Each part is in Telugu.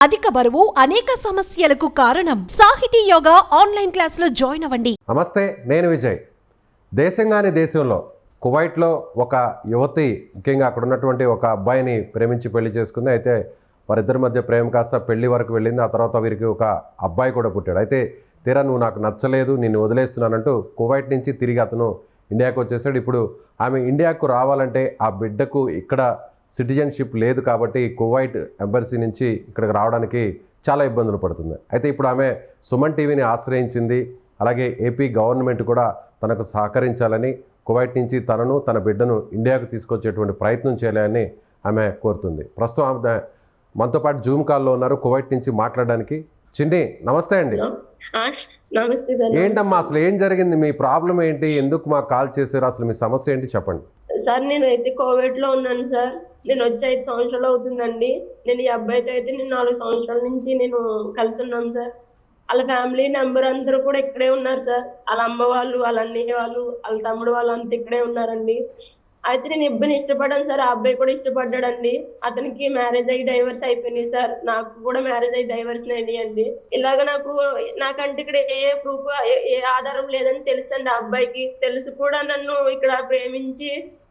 అధిక బరువు అనేక సమస్యలకు కారణం. సాహితీ యోగా ఆన్లైన్ క్లాసులో జాయిన్ అవ్వండి. నమస్తే, నేను విజయ్. దేశంగాని దేశంలో కువైట్లో ఒక యువతి ముఖ్యంగా అక్కడ ఉన్నటువంటి ఒక అబ్బాయిని ప్రేమించి పెళ్లి చేసుకుంది. అయితే వారిద్దరి మధ్య ప్రేమ కాస్త పెళ్లి వరకు వెళ్ళింది. ఆ తర్వాత వీరికి ఒక అబ్బాయి కూడా పుట్టాడు. అయితే తీరా నువ్వు నాకు నచ్చలేదు, నిన్ను వదిలేస్తున్నానంటూ కువైట్ నుంచి తిరిగి అతను ఇండియాకు వచ్చేసాడు. ఇప్పుడు ఆమె ఇండియాకు రావాలంటే ఆ బిడ్డకు ఇక్కడ సిటిజన్షిప్ లేదు కాబట్టి కువైట్ ఎంబసీ నుంచి ఇక్కడికి రావడానికి చాలా ఇబ్బందులు పడుతుంది. అయితే ఇప్పుడు ఆమె సుమన్ టీవీని ఆశ్రయించింది. అలాగే ఏపీ గవర్నమెంట్ కూడా తనకు సహకరించాలని, కువైట్ నుంచి తనను తన బిడ్డను ఇండియాకు తీసుకొచ్చేటువంటి ప్రయత్నం చేయాలని ఆమె కోరుతుంది. ప్రస్తుతం ఆమె మనతో పాటు జూమ్ కాల్లో ఉన్నారు కువైట్ నుంచి మాట్లాడడానికి. చిన్ని, నమస్తే అండి. నమస్తే సార్. ఏంటమ్మా అసలు ఏం జరిగింది? మీ ప్రాబ్లం ఏంటి? ఎందుకు మాకు కాల్ చేశారు? అసలు మీ సమస్య ఏంటి చెప్పండి. సార్ నేనైతే కోవిడ్ లో ఉన్నాను సార్. నేను వచ్చి 5 సంవత్సరాలు అవుతుందండి. నేను ఈ అబ్బాయితో అయితే నేను 4 సంవత్సరాల నుంచి నేను కలిసి ఉన్నాను సార్. వాళ్ళ ఫ్యామిలీ మెంబర్ అందరూ కూడా ఇక్కడే ఉన్నారు సార్. వాళ్ళ అమ్మ వాళ్ళు, వాళ్ళ అన్నయ్య వాళ్ళు, వాళ్ళ తమ్ముడు వాళ్ళు అంతా ఇక్కడే ఉన్నారండి. అయితే నేను ఇబ్బంది ఇష్టపడాను సార్. ఆ అబ్బాయి కూడా ఇష్టపడ్డాడండి. అతనికి మ్యారేజ్ అయ్యి డైవర్స్ అయిపోయినాయి సార్. నాకు కూడా మ్యారేజ్ అయ్యి డైవర్స్ అయినాయండి. ఇలాగ నాకంటే ఇక్కడ ఏ ప్రూఫ్ ఏ ఆధారం లేదని తెలుసండి. ఆ అబ్బాయికి తెలుసు కూడా నన్ను ఇక్కడ ప్రేమించి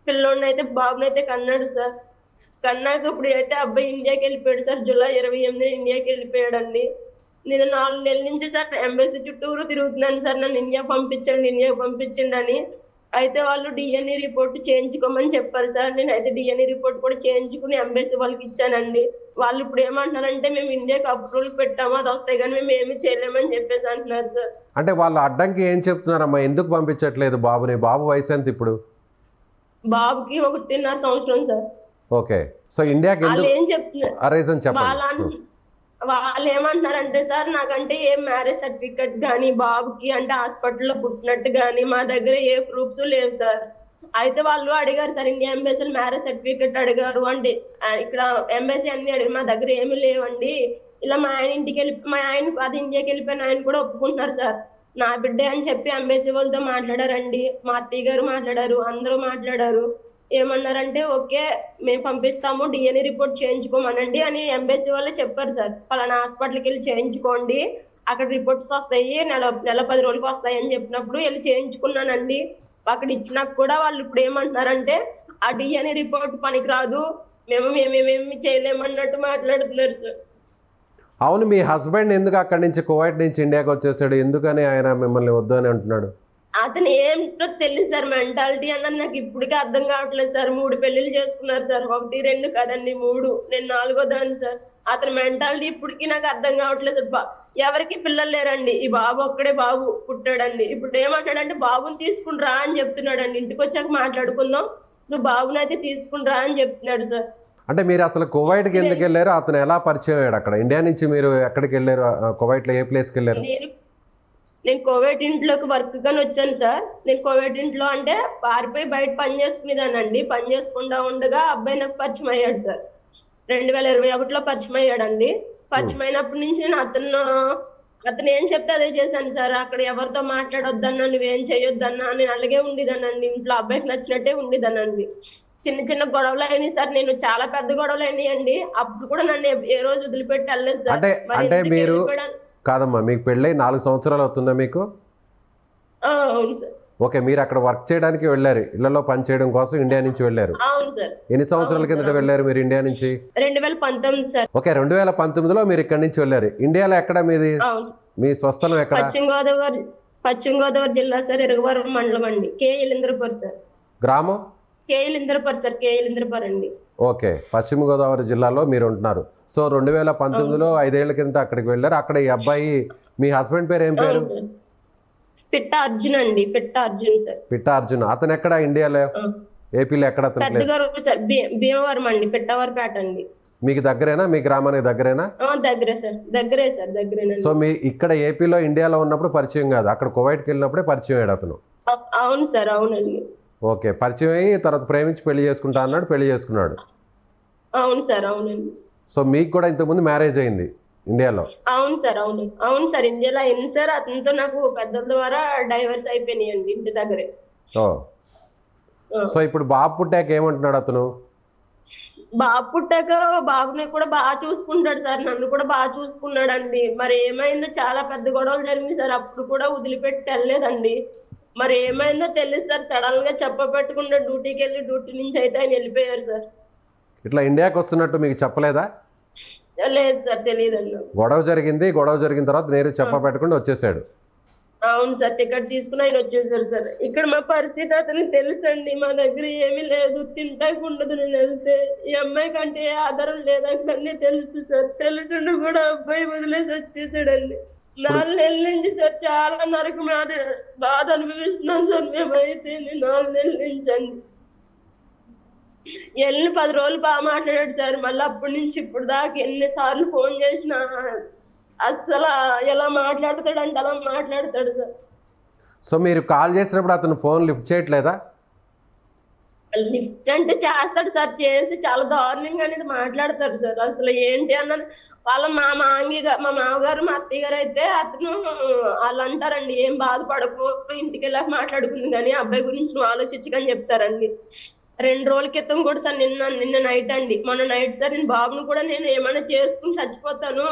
పిల్లోడిని అయితే బాబునైతే కన్నాడు సార్. కన్నాక ఇప్పుడు అయితే అబ్బాయి ఇండియాకి వెళ్ళిపోయాడు సార్. జూలై 28 ఇండియాకి వెళ్ళిపోయాడండి. నేను 4 నెలల నుంచి సార్ ఎంబసీ చుట్టూరు తిరుగుతున్నాను సార్. నన్ను ఇండియాకి పంపించండి అని. అయితే వాళ్ళు డిఎన్ఏ రిపోర్ట్ చేయించుకోమని చెప్పారు సార్. నేను అయితే డిఎన్ఏ రిపోర్ట్ కూడా చేయించుకుని ఎంబసీ వాళ్ళకి ఇచ్చానండి. వాళ్ళు ఇప్పుడు ఏమంటున్నారంటే మేము ఇండియాకి అప్రూవల్ పెట్టాము, అది వస్తాయి కానీ మేము ఏమి చేయలేమని చెప్పేసి అంటున్నారు సార్. అంటే వాళ్ళు అడ్డంకి ఏం చెప్తున్నారమ్మా? ఎందుకు పంపించట్లేదు బాబుని? బాబు వయసు ఎంత ఇప్పుడు? బాబుకి 1.5 సంవత్సరం సార్. ఓకే, సో ఇండియాకి వాళ్ళు ఏం చెప్తున్నారు, ఆ రీజన్ చెప్పండి. వాళ్ళు ఏమంటున్నారంటే సార్ నాకంటే ఏ మ్యారేజ్ సర్టిఫికెట్ కానీ బాబుకి అంటే హాస్పిటల్లో పుట్టినట్టు కానీ మా దగ్గర ఏ ప్రూఫ్స్ లేవు సార్. అయితే వాళ్ళు అడిగారు సార్, ఇండియా ఎంబసీలో మ్యారేజ్ సర్టిఫికెట్ అడిగారు అంటే ఇక్కడ ఎంబసీ అన్ని అడిగారు. మా దగ్గర ఏమీ లేవండి. ఇలా మా ఆయన అది ఇండియాకి వెళ్ళిపోయిన ఆయన కూడా ఒప్పుకుంటున్నారు సార్. నా బిడ్డే అని చెప్పి ఎంబసీ వాళ్ళతో మాట్లాడారండి. మా అత్తయ్య గారు మాట్లాడారు, అందరూ మాట్లాడారు. ఏమన్నారంటే ఓకే మేము పంపిస్తాము, డిఎన్ఏ రిపోర్ట్ చేయించుకోమనండి అని ఎంబసీ వాళ్ళే చెప్పారు సార్. పలానా హాస్పిటల్కి వెళ్ళి చేయించుకోండి, అక్కడ రిపోర్ట్స్ వస్తాయి, నెల 10 రోజులకు వస్తాయి అని చెప్పినప్పుడు వెళ్ళి చేయించుకున్నానండి. అక్కడ ఇచ్చినాక కూడా వాళ్ళు ఇప్పుడు ఏమంటున్నారంటే ఆ డిఎన్ఏ రిపోర్ట్ పనికిరాదు, మేమేమి చేయలేమన్నట్టు మాట్లాడుతున్నారు సార్. అవును, మీ హస్బెండ్ ఎందుకు అక్కడి నుంచి కువైట్ నుంచి ఇండియాకి వచ్చేసాడు? ఎందుకని ఆయన మిమ్మల్ని వద్దు అని అంటున్నాడు? అతను ఏంటో తెలియదు సార్. మెంటాలిటీ అన్నది నాకు ఇప్పటికీ అర్థం కావట్లేదు సార్. 3 పెళ్లిళ్ళు చేసుకున్నారు సార్. 1, 2 కాదండి 3. నేను 4వ దాన్ని సార్. అతని మెంటాలిటీ ఇప్పటికీ నాకు అర్థం కావట్లేదు. ఎవరికి పిల్లలు లేరండి. ఈ బాబు ఒక్కడే బాబు పుట్టాడండి. ఇప్పుడు ఏమంటాడంటే బాబుని తీసుకుని రా అని చెప్తున్నాడండి. ఇంటికి వచ్చాక మాట్లాడుకుందాం, నువ్వు బాబుని అయితే తీసుకుని రా అని చెప్తున్నాడు సార్. అంటే మీరు అసలు కువైట్కి ఎందుకు వెళ్ళారు? అతను ఎలా పరిచయం అయ్యాడు అక్కడ? ఇండియా నుంచి మీరు ఎక్కడికి వెళ్ళారు? కువైట్లో ఏ ప్లేస్కి వెళ్ళారు? నేను కోవిడ్ ఇంట్లోకి వర్క్ గాని వచ్చాను సార్. నేను కోవిడ్ ఇంట్లో అంటే పారిపోయి బయట పని చేసుకునేదానండి. పని చేసుకుంటా ఉండగా అబ్బాయి నాకు పరిచయం అయ్యాడు సార్. 2021లో పరిచయం అయ్యాడండి. పరిచయం అయినప్పటి నుంచి నేను అతను ఏం చెప్తే అదే చేశాను సార్. అక్కడ ఎవరితో మాట్లాడొద్దన్నా, నువ్వేం చేయొద్దన్నా నేను అలాగే ఉండేదానండి. ఇంట్లో అబ్బాయికి నచ్చినట్టే ఉండేదానండి. చిన్న గొడవలు అయినాయి సార్. నేను చాలా పెద్ద గొడవలు అయినాయండి. అప్పుడు కూడా నన్ను ఏ రోజు వదిలిపెట్టి వెళ్ళలేదు సార్. అంటే మీరు కాదమ్మా, మీకు పెళ్ళై 4 సంవత్సరాలు అవుతుందా మీకు? అవును సార్. ఓకే, మీరు అక్కడ వర్క్ చేయడానికి వెళ్ళారు, ఇళ్లలో పని చేయడం కోసం ఇండియా నుంచి వెళ్ళారు. అవును సార్. ఎన్ని సంవత్సరాల కిందట వెళ్ళారు మీరు ఇండియా నుంచి? 2019 సార్. ఓకే, 2019లో మీరు ఇక్కడ నుంచి వెళ్ళారు. ఇండియాలో ఎక్కడ మీది? మీ స్వస్థలం ఎక్కడ? పశ్చిమ గోదావరి జిల్లా సార్, ఇరగవరం మండలం అండి. కేఎలింద్రపురం సార్. గ్రామం? కేఎలింద్రపురం సార్. కేఎలింద్రపురం అండి. ఓకే, పశ్చిమ గోదావరి జిల్లాలో మీరు ఉంటున్నారు. సో 2019లో 5 ఏళ్ల కింద అక్కడికి వెళ్ళారు. అక్కడ ఈ అబ్బాయి, మీ హస్బెండ్ పేరు ఏం పేరు? పిట్ట అర్జున్ అండి. పిట్ట అర్జున్ సార్. పిట్ట అర్జున్. అతను ఎక్కడ? ఇండియాలో ఏపీలో ఎక్కడ? సార్ భీమవరం అండి, పిట్టవరపేట అండి. మీకు దగ్గరేనా? మీ గ్రామానికి దగ్గరేనా? దగ్గరే సార్. దగ్గరేనండి. సో మీ ఇక్కడ ఏపీలో ఇండియాలో ఉన్నప్పుడు పరిచయం కాదు, అక్కడ కువైట్కి వెళ్ళినప్పుడే పరిచయం అయ్యాడు అతను? అవును సార్. అవునండి. ఓకే, పరిచయం అయ్యి తర్వాత ప్రేమించి పెళ్లి చేసుకుంటా అన్నాడు, పెళ్లి చేసుకున్నాడు. అవును సార్. అవునండి. సో మీకు కూడా ఇంతకుముందు మ్యారేజ్ అయింది ఇండియాలో? అవును సార్. అవును సార్. ఇండియాలో అయింది సార్. అతనితో నాకు పెద్దల ద్వారా డైవర్స్ అయిపోయినాయండి ఇంటి దగ్గరే. సో ఇప్పుడు బాబు పుట్టాక ఏమంటున్నాడు అతను? బాబు పుట్టాక బాబుని కూడా బాగా చూసుకుంటాడు సార్, నన్ను కూడా బాగా చూసుకున్నాడండి. మరి ఏమైందో చాలా పెద్ద గొడవలు జరిగింది సార్, అప్పుడు కూడా వదిలిపెట్టి వెళ్ళలేదండి. మరి ఏమైందో తెలియదు సార్, సడన్ గా చెప్పబెట్టకుండా డ్యూటీకి వెళ్ళి డ్యూటీ నుంచి అయితే ఆయన వెళ్ళిపోయారు సార్. ఇట్లా ఇండియాకి వస్తున్నట్టు మీకు చెప్పలేదా? లేదు సార్, తెలియదండి. గొడవ జరిగిన తర్వాత నేరు చెప్పబెట్టకుండా వచ్చేసాడు. అవును సార్, టికెట్ తీసుకుని ఆయన వచ్చేసారు సార్. ఇక్కడ మా పరిస్థితి అతనికి తెలుసండి, మా దగ్గర ఏమీ లేదు, తింటాకు ఉండదు. నేను వెళ్తే ఈ అమ్మాయి కంటే ఏ ఆధారం లేదంటే అన్నీ తెలుసు సార్. తెలుసుండి కూడా అబ్బాయి వదిలేసి వచ్చేసాడండి. 4 నెలల నుంచి సార్ చాలా నరకం బాధ అనుభవిస్తున్నాం సార్ మేమైతే. 4 నెలల నుంచి అండి. వెళ్ళి 10 రోజులు బాగా మాట్లాడాడు సార్, మళ్ళీ అప్పటి నుంచి ఇప్పుడు దాకా ఎన్నిసార్లు ఫోన్ చేసినా అసలు ఎలా మాట్లాడతాడు అంటే అలా మాట్లాడతాడు సార్. సో మీరు కాల్ చేసినప్పుడు అతను ఫోన్ లిఫ్ట్ చేయట్లేదా? లిఫ్ట్ అంటే చేస్తాడు సార్, చేసి చాలా దారుణంగా అనేది మాట్లాడతాడు సార్. అసలు ఏంటి అన్నది వాళ్ళ మా మామగారు మా అత్తయ్య గారు అయితే అతను వాళ్ళు అంటారండి, ఏం బాధపడకు ఇంటికి వెళ్ళాక మాట్లాడుకుంది కానీ అబ్బాయి గురించి నువ్వు ఆలోచించకని చెప్తారండి. 2 రోజుల క్రితం కూడా సార్, నిన్న నైట్ అండి, మొన్న నైట్ సార్, నేను బాబును కూడా నేను ఏమైనా చేసుకుని చచ్చిపోతాను,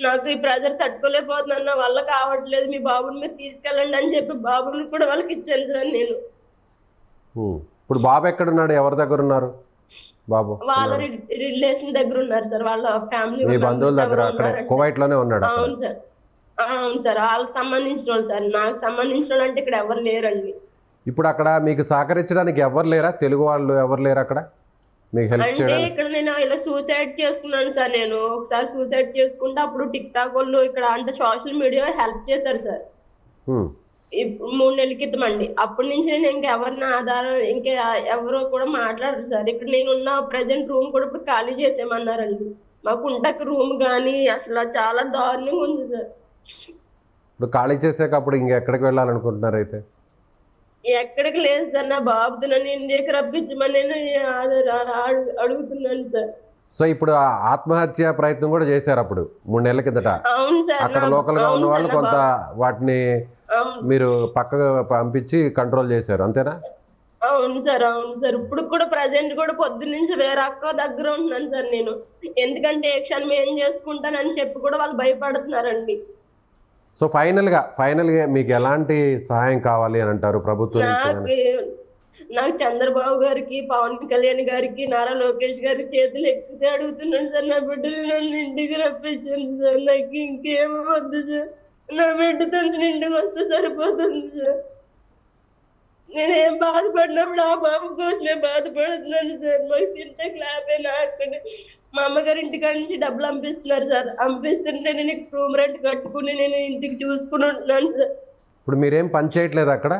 నాకు ఈ ప్రెజర్ తట్టుకోలేకపోతున్నాను, నా వల్ల కావట్లేదు, మీ బాబుని మీరు తీసుకెళ్ళండి అని చెప్పి బాబుని కూడా వాళ్ళకి ఇచ్చాను సార్ నేను. ఇప్పుడు బాబు ఎక్కడున్నాడు? ఎవరి దగ్గర ఉన్నారు బాబు? వాళ్ళ రిలేషన్ దగ్గర ఉన్నారు సార్, వాళ్ళ ఫ్యామిలీ మీ బంధువుల దగ్గర అక్కడే కువైట్ లోనే ఉన్నాడు? అవును సార్, అవును సార్, వాళ్ళకి సంబంధించిన వాళ్ళు సార్. నాకు సంబంధించిన వాళ్ళు అంటే ఇక్కడ ఎవరు లేరండి. ఇప్పుడు అక్కడ మీకు సహకరించడానికి ఎవరు లేరా? తెలుగు వాళ్ళు ఎవరు లేరు అక్కడ మీకు హెల్ప్ అంటే చేయడానికి? ఇక్కడ నేను ఇలా సూసైడ్ చేసుకున్నాను సార్. నేను ఒకసారి సూసైడ్ చేసుకుంటే అప్పుడు టిక్ టాక్ వాళ్ళు ఇక్కడ అంటే సోషల్ మీడియా హెల్ప్ చేశారు సార్. 3 నెలల క్రితం అండి. అప్పటి నుంచి నేను ఇంకెవరిని ఆధారం ఇంకా ఎవరో కూడా మాట్లాడరు సార్. ఇక్కడ నేనున్న ప్రజెంట్ రూమ్ కూడా ఇప్పుడు ఖాళీ చేసేయమన్నారండి. మాకు ఉండక రూమ్ కానీ అసలు చాలా దారుణంగా ఉంది సార్. ఇప్పుడు ఖాళీ చేసాక అప్పుడు ఇంకెక్కడికి వెళ్ళాలనుకుంటున్నారు అయితే? ఎక్కడికి లేదు సార్, నా బాబుతో నన్ను ఇండియాకి రప్పించమని నేను అడుగుతున్నాను సార్. సో ఇప్పుడు ఆ ఆత్మహత్య ప్రయత్నం కూడా చేశారు అప్పుడు 3 నెలల కిందట. అవును సార్, అక్కడ లోకల్ గా ఉన్న వాళ్ళు కొంత వాటిని మీరు పక్కగా పంపించి కంట్రోల్ చేశారు, అంతేనా? అవును సార్, అవును సార్. ఇప్పుడు కూడా ప్రజెంట్ కూడా పొద్దున్న నుంచి వేరే అక్క దగ్గర ఉంటున్నాను సార్ నేను. ఎందుకంటే ఏ క్షణం ఏం చేసుకుంటానని చెప్పి కూడా వాళ్ళు భయపడుతున్నారండి. సో ఫైనల్ గా మీకు ఎలాంటి సహాయం కావాలి అని అంటారు ప్రభుత్వం నుంచి? నాకు చంద్రబాబు గారికి, పవన్ కళ్యాణ్ గారికి, నారా లోకేష్ గారికి చేతులు ఎక్కితే అడుగుతున్నాను సార్, నా బిడ్డలు నన్ను ఇంటికి రప్పించండి సార్. నాకు ఇంకేమో వద్దు సార్, నా బిడ్డతో ఇంటికి వస్తే సరిపోతుంది సార్. నేనేం బాధపడినప్పుడు ఆ బాబు కోసమే బాధపడుతున్నాను సార్. మాకు తింటే క్లాపే అక్కడ మా అమ్మగారి ఇంటికాడ నుంచి డబ్బులు పంపిస్తున్నారు సార్. పంపిస్తుంటే నేను రూమ్ రెంట్ కట్టుకుని నేను ఇంటికి చూసుకుని ఉంటున్నాను సార్. ఇప్పుడు మీరేం పని చేయట్లేదు అక్కడ?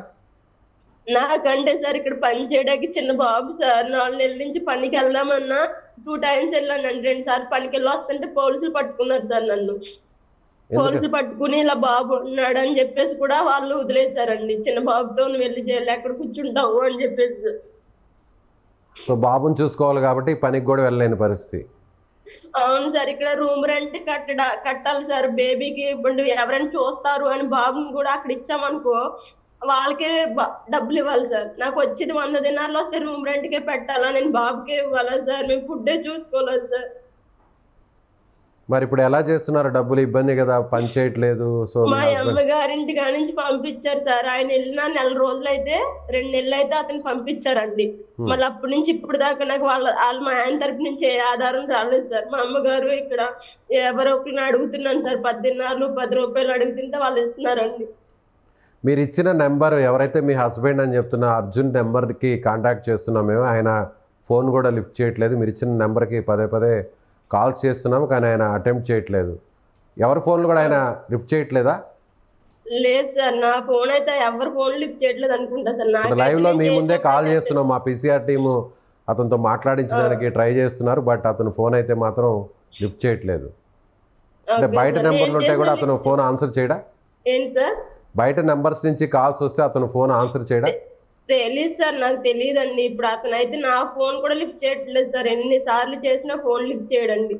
నాకంటే సార్ ఇక్కడ పని చేయడానికి చిన్న బాబు సార్. 4 నెలల నుంచి పనికి వెళ్దామన్నా 2 టైమ్స్ వెళ్ళానండి. 2 సార్లు పనికి వెళ్ళి వస్తుంటే పోలీసులు పట్టుకున్నారు సార్ నన్ను. పోలీసులు పట్టుకుని ఇలా బాబు ఉన్నాడు అని చెప్పేసి కూడా వాళ్ళు వదిలేశారండి. చిన్న బాబుతో నువ్వు వెళ్ళి చేయాలి, ఎక్కడ కూర్చుంటావు అని చెప్పేసి. సో బాబుని చూసుకోవాలి కాబట్టి పనికి కూడా వెళ్ళలేని పరిస్థితి. అవును సార్, ఇక్కడ రూమ్ రెంట్ కట్టాలి సార్. బేబీకి ఇప్పుడు ఎవరైనా చూస్తారు అని బాబుని కూడా అక్కడ ఇచ్చామనుకో వాళ్ళకే డబ్బులు ఇవ్వాలి సార్. నాకు వచ్చేది 100 దినార్లు వస్తే రూమ్ రెంట్కే పెట్టాలా, నేను బాబుకే ఇవ్వాలా సార్, మేము ఫుడ్డే చూసుకోవాలి సార్. మరి ఇప్పుడు ఎలా చేస్తున్నారు? డబ్బులు ఇబ్బంది కదా, పని చేయట్లేదు. సో మా అమ్మగారింటి కాడ నుంచి పంపించారు సార్. ఆయన వెళ్ళిన 4 రోజులు అయితే 2 నెలలు అయితే అతను పంపించారండి. మళ్ళీ అప్పటి నుంచి ఇప్పుడు దాకా నాకు వాళ్ళ మా ఆయన తరపు నుంచి ఏ ఆధారం రాలేదు సార్. మా అమ్మగారు ఇక్కడ ఎవరో ఒకరిని అడుగుతున్నాను సార్, 10 దినార్లు 10 రూపాయలు అడుగుతుంటే వాళ్ళు ఇస్తున్నారండి. మీరు ఇచ్చిన నెంబర్ ఎవరైతే మీ హస్బెండ్ అని చెప్తున్న అర్జున్ నెంబర్కి కాంటాక్ట్ చేస్తున్నాం మేము. ఆయన ఫోన్ కూడా లిఫ్ట్ చేయట్లేదు. మీరు ఇచ్చిన నెంబర్కి పదే కాల్స్ చేస్తున్నాము కానీ ఆయన అటెంప్ట్ చేయట్లేదు. ఎవరి ఫోన్లు కూడా ఆయన లిఫ్ట్ చేయట్లేదా? లేదు సార్, నా ఫోన్ అయితే ఎవరు ఫోన్ లిఫ్ట్ చేయట్లేదు అనుకుంటా సార్. లైవ్ లో మీ ముందే కాల్ చేస్తున్నాం, మా పీసీఆర్ టీము అతనితో మాట్లాడించడానికి ట్రై చేస్తున్నారు. బట్ అతను ఫోన్ అయితే మాత్రం లిఫ్ట్ చేయట్లేదు. అంటే బయట నెంబర్లు ఉంటే కూడా అతను ఫోన్ ఆన్సర్ చేయడా? ఏంటి సార్? బయట నెంబర్స్ నుంచి కాల్స్ వస్తే అతను ఫోన్ ఆన్సర్ చేయడా? తెలియదు సార్, నాకు తెలియదండి. ఇప్పుడు అతను అయితే నా ఫోన్ కూడా లిఫ్ట్ చేయట్లేదు సార్. ఎన్నిసార్లు చేసినా ఫోన్ లిఫ్ట్ చేయడండి.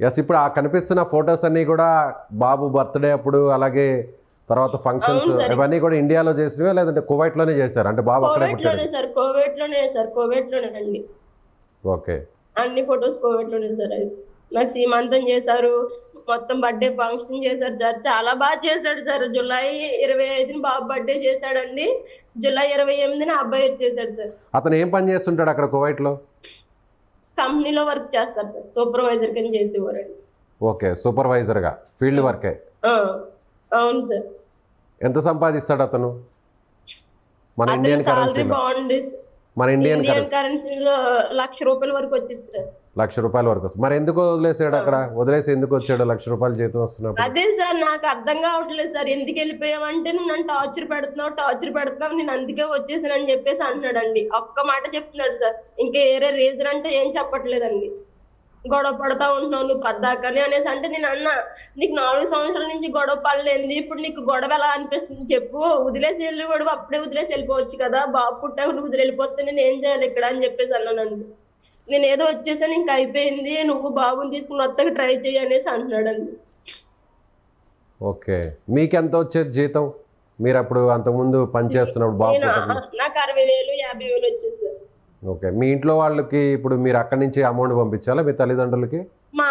ఎస్, ఇప్పుడు ఆ కనిపిస్తున్న ఫొటోస్ అన్ని కూడా బాబు బర్త్డే అప్పుడు, అలాగే తర్వాత ఫంక్షన్స్ ఇవన్నీ కూడా ఇండియాలో చేసినవే లేదంటే కువైట్ లోనే చేశారు? అంటే బాబు అక్కడే పుట్టాడు సార్, కోవిడ్ లోనే అండి. ఓకే. అన్ని ఫొటోస్ కోవిడ్లోనే సార్. అవి నాకు సీమంతం చేశారు, మొత్తం బర్త్డే ఫంక్షన్ చేశారు సార్. చాలా బాగా చేశాడు సార్. జూలై 25న బాబు బర్త్డే చేశాడండి. జూలై 28న అబ్బాయి వచ్చేసాడు సార్. అతను ఏం పని చేస్తుంటాడు అక్కడ కువైట్లో? కంపెనీలో వర్క్ చేస్తారు సార్, సూపర్వైజర్ కింద చేసేవారండి. ఓకే, సూపర్వైజర్గా ఫీల్డ్ వర్కే. అవును సార్. ఎంత సంపాదిస్తాడు అతను మన అతని ఇండియన్ సాలరీ కరెన్సీలో? బాగుంది. మన ఇండియన్ కరెన్సీలో ₹1,00,000 వరకు వచ్చింది సార్. ₹1,00,000 వరకు. మరి ఎందుకు వదిలేసాడు అక్కడ? వదిలేసి ఎందుకు వచ్చాడు ₹1,00,000 జీతం వస్తున్నప్పుడు? అదే సార్ నాకు అర్థం కావట్లేదు సార్. ఎందుకు వెళ్ళిపోయామంటే నువ్వు నన్ను టార్చర్ పెడుతున్నావు, నేను అందుకే వచ్చేసానని చెప్పేసి అంటున్నాడండి. ఒక్క మాట చెప్తున్నాడు సార్. ఇంకా వేరే రీజన్ అంటే ఏం చెప్పట్లేదండి. గొడవ పడతా ఉంటున్నావు నువ్వు పద్దాకని అనేసి అంటే నేను అన్నా, నీకు 4 సంవత్సరాల నుంచి గొడవ పడలేంది, ఇప్పుడు నీకు గొడవ ఎలా అనిపిస్తుంది చెప్పు, వదిలేసి వెళ్ళివాడు అప్పుడే వదిలేసి వెళ్ళిపోవచ్చు కదా, బాబు పుట్టాక నువ్వు వదిలి వెళ్ళిపోతే నేను ఏం చేయాలి ఇక్కడ అని చెప్పేసి అన్నానండి. నేను ఏదో వచ్చేసాను ఇంకా అయిపోయింది, నువ్వు బాబుని తీసుకుని వస్తాక ట్రై చేయి అనేసి అంటున్నాడండి. ఓకే, మీకు ఎంత వచ్చేది జీతం మీరు అప్పుడు అంతకుముందు పని చేస్తున్నప్పుడు? బాబు నాకు 60,000 50,000 వచ్చేది సార్. ఓకే, మీ ఇంట్లో వాళ్ళకి ఇప్పుడు మీరు అక్కడి నుంచి అమౌంట్ పంపించాలా మీ తల్లిదండ్రులకి? మా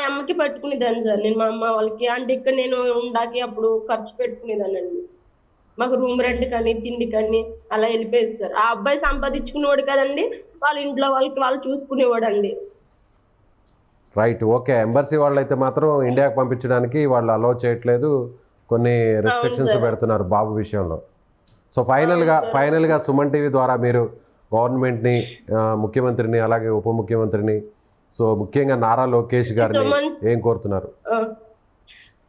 అమ్మకి పెట్టుకునేదాన్ని సార్ నేను, మా అమ్మ వాళ్ళకి. అంటే ఇక్కడ నేను ఉండాకి అప్పుడు ఖర్చు పెట్టుకునేదానండి. మాకు రూమ్ రెంట్ కానీ తిండి కానీ అలా వెళ్ళిపోయేది సార్. ఆ అబ్బాయి సంపాదించుకునేవాడు కదండి, వాళ్ళ ఇంట్లో వాళ్ళు చూసుకునేవాడు అండి. Right, okay. ఎంబసీ వాళ్ళు అయితే మాత్రం ఇండియాకి పంపించడానికి వాళ్ళు అలౌ చేయట్లేదు, కొన్ని రెస్ట్రిక్షన్స్ పెడుతున్నారు బాబు విషయంలో. సో ఫైనల్గా సుమన్ టీవీ ద్వారా మీరు గవర్నమెంట్ని, ముఖ్యమంత్రిని, అలాగే ఉప ముఖ్యమంత్రిని, సో ముఖ్యంగా నారా లోకేష్ గారిని ఏం కోరుతున్నారు?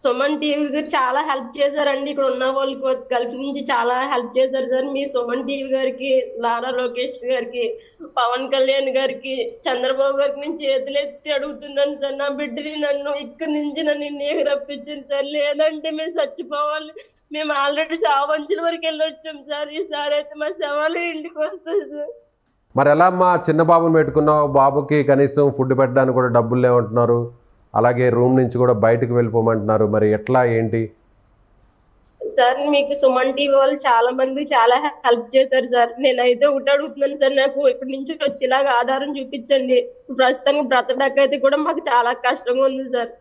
సుమన్ టీవీ చాలా హెల్ప్ చేశారండి. ఇక్కడ ఉన్న వాళ్ళకి గల్ఫ్ నుంచి చాలా హెల్ప్ చేశారు సార్. మీ సుమన్ టీవీ గారికి, నారా లోకేష్ గారికి, పవన్ కళ్యాణ్ గారికి, చంద్రబాబు గారికి నేను చేతులు ఎత్తి అడుగుతున్నాను సార్. నా బిడ్డని నన్ను ఇక్కడి నుంచి నన్ను ఇండియాకి రప్పించింది సార్, లేదంటే మేము చచ్చిపోవాలి. మేము ఆల్రెడీ సావంచుల వరకు వెళ్ళొచ్చాం సార్. ఈసారి అయితే మా శవాలు ఇంటికి వస్తాయి సార్. మరి ఎలా అమ్మా, చిన్న బాబుని పెట్టుకున్నావు, బాబుకి కనీసం ఫుడ్ పెట్టడానికి కూడా డబ్బులు లేవంటున్నారు, అలాగే రూమ్ నుంచి కూడా బయటకు వెళ్ళిపోమంటున్నారు, మరి ఎట్లా ఏంటి సార్? మీకు సుమన్ టీవీ వాళ్ళు చాలా మంది చాలా హెల్ప్ చేశారు సార్. నేనైతే ఒకటి అడుగుతున్నాను సార్, నాకు ఇక్కడి నుంచి వచ్చేలాగా ఆధారం చూపించండి. ప్రస్తుతానికి బ్రతకడాకైతే కూడా మాకు చాలా కష్టంగా ఉంది సార్.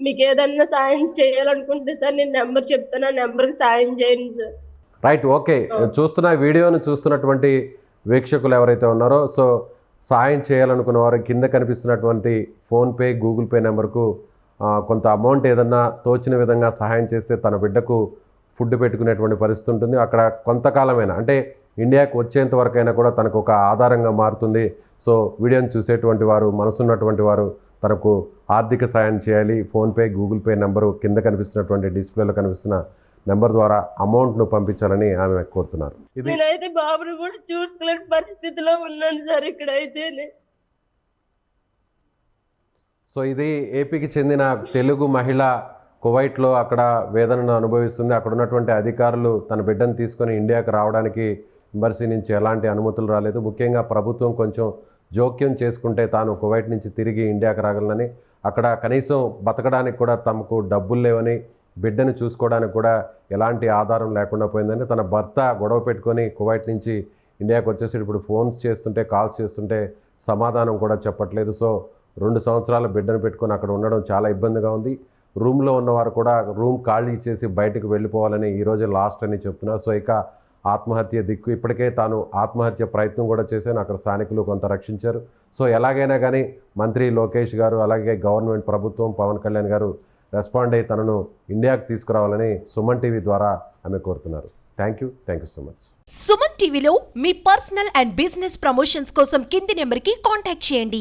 మీకు ఏదన్నా సాయం చేయాలనుకుంటే సార్ నేను నెంబర్ చెప్తాను, ఆ నెంబర్కి సాయం చేయండి సార్. Right, okay. వీడియోను చూస్తున్నటువంటి వీక్షకులు ఎవరైతే ఉన్నారో, సో సాయం చేయాలనుకున్న వారు కింద కనిపిస్తున్నటువంటి ఫోన్పే, గూగుల్ పే నెంబర్కు కొంత అమౌంట్ ఏదన్నా తోచిన విధంగా సహాయం చేస్తే తన బిడ్డకు ఫుడ్ పెట్టుకునేటువంటి పరిస్థితి ఉంటుంది. అక్కడ కొంతకాలమైనా, అంటే ఇండియాకు వచ్చేంత వరకైనా కూడా తనకు ఒక ఆధారంగా మారుతుంది. సో వీడియోని చూసేటువంటి వారు, మనసున్నటువంటి వారు తనకు ఆర్థిక సాయం చేయాలి. ఫోన్పే, గూగుల్ పే నెంబరు కింద కనిపిస్తున్నటువంటి డిస్ప్లేలో కనిపిస్తున్న నెంబర్ ద్వారా అమౌంట్ను పంపించాలని ఆమె కోరుతున్నారు. నేనైతే బాబుని కూడా చూసుకోలేని పరిస్థితిలో ఉన్నాను సార్ ఇక్కడైతే. సో ఇది ఏపీకి చెందిన తెలుగు మహిళ కువైట్లో అక్కడ వేదనను అనుభవిస్తుంది. అక్కడ ఉన్నటువంటి అధికారులు తన బిడ్డను తీసుకొని ఇండియాకి రావడానికి ఎంబసీ నుంచి ఎలాంటి అనుమతులు రాలేదు. ముఖ్యంగా ప్రభుత్వం కొంచెం జోక్యం చేసుకుంటే తాను కువైట్ నుంచి తిరిగి ఇండియాకి రాగలనని, అక్కడ కనీసం బతకడానికి కూడా తమకు డబ్బులు లేవని, బిడ్డను చూసుకోవడానికి కూడా ఎలాంటి ఆధారం లేకుండా పోయిందని, తన భర్త గొడవ పెట్టుకొని కువైట్ నుంచి ఇండియాకి వచ్చేసి ఇప్పుడు ఫోన్స్ చేస్తుంటే, కాల్స్ చేస్తుంటే సమాధానం కూడా చెప్పట్లేదు. సో 2 సంవత్సరాల బిడ్డను పెట్టుకొని అక్కడ ఉండడం చాలా ఇబ్బందిగా ఉంది. రూమ్లో ఉన్నవారు కూడా రూమ్ ఖాళీ చేసి బయటకు వెళ్ళిపోవాలని ఈరోజు లాస్ట్ అని చెప్తున్నారు. సో ఇక ఆత్మహత్య దిక్కు. ఇప్పటికే తాను ఆత్మహత్య ప్రయత్నం కూడా చేశాను, అక్కడ స్థానికులు కొంత రక్షించారు. సో ఎలాగైనా కానీ మంత్రి లోకేష్ గారు, అలాగే గవర్నమెంట్ ప్రభుత్వం, పవన్ కళ్యాణ్ గారు రెస్పాండ్ అయ్యి తనను ఇండియాకి తీసుకురావాలని సుమన్ టీవీ ద్వారా ఆమె కోరుతున్నారు. Thank you so much. Suman టీవీలో మీ పర్సనల్ అండ్ బిజినెస్ ప్రమోషన్స్ కోసం కింది నెంబర్కి కాంటాక్ట్ చేయండి.